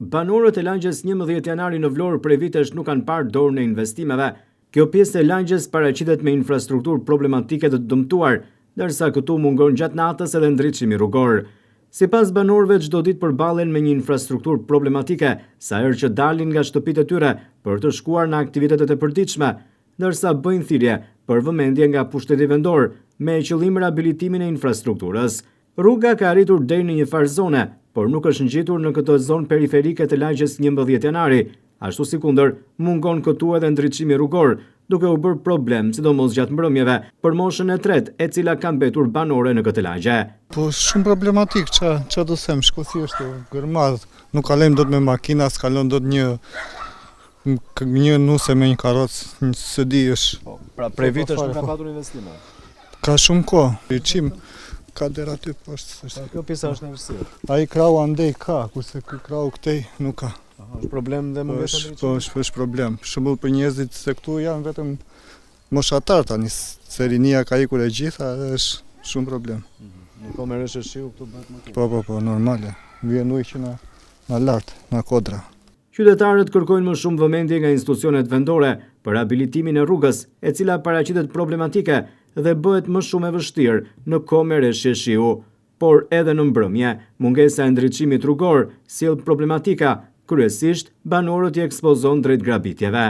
Banorët e lagjes 11 janari në Vlorë prej vitesh nuk kanë parë dorën e investimeve. Kjo pjesë e lagjes paraqitet me infrastrukturë problematike të dëmtuar, ndërsa këtu mungon gjatë natës edhe ndriçimi rrugor. Sipas banorëve, çdo ditë përballen me një infrastrukturë problematike, sa herë që dalin nga shtëpitë e tyre për të shkuar në aktivitetet e përditshme, ndërsa bëjnë thirrje për vëmendje nga pushteti vendor me qëllim riabilitimin e infrastrukturës. Rruga ka arritur deri në një farzone, por nuk është ngjitur në këtë zonë periferike të lagjes 11 janari. Ashtu sikundër, mungon këtu edhe ndriçimi rrugor, duke u bërë problem, sidomos gjatë mbrëmjeve, për moshën e tretë, e cila ka mbetur banore në këtë lagje. Po shumë problematik, ç'a do them, shkosi është gërmadh, nuk kalojmë dot me makina, s'kalon dot një nuse me një karrocë, së di është. Pra prej vitesh nuk ka patur investime. Ka shumë kohë, çim ka deri aty poshtë. Kjo pjesa është në vështirë. Ai krau andej ka, kurse ky krau këtej nuk ka. Është problem dhe mungesa ndriçimi. Po, është problem. Për shembull për njerëzit se këtu janë vetëm moshatar tani, se rinia ka ikur e gjitha, është shumë problem. Në kohë me rreshë shiu këtu bëhet më keq. Po, normale. Vjen ujë që na lart, na kodra. Qytetarët kërkojnë më shumë vëmendje nga institucionet vendore për riabilitimin e rrugës, e cila paraqitet problematike dhe bëhet më shumë e vështirë në kohë me rreshë shiu. Por edhe në mbrëmje, mungesa e ndriçimit rrugor sjell problematika, kryesisht banorët i ekspozon drejt grabitjeve.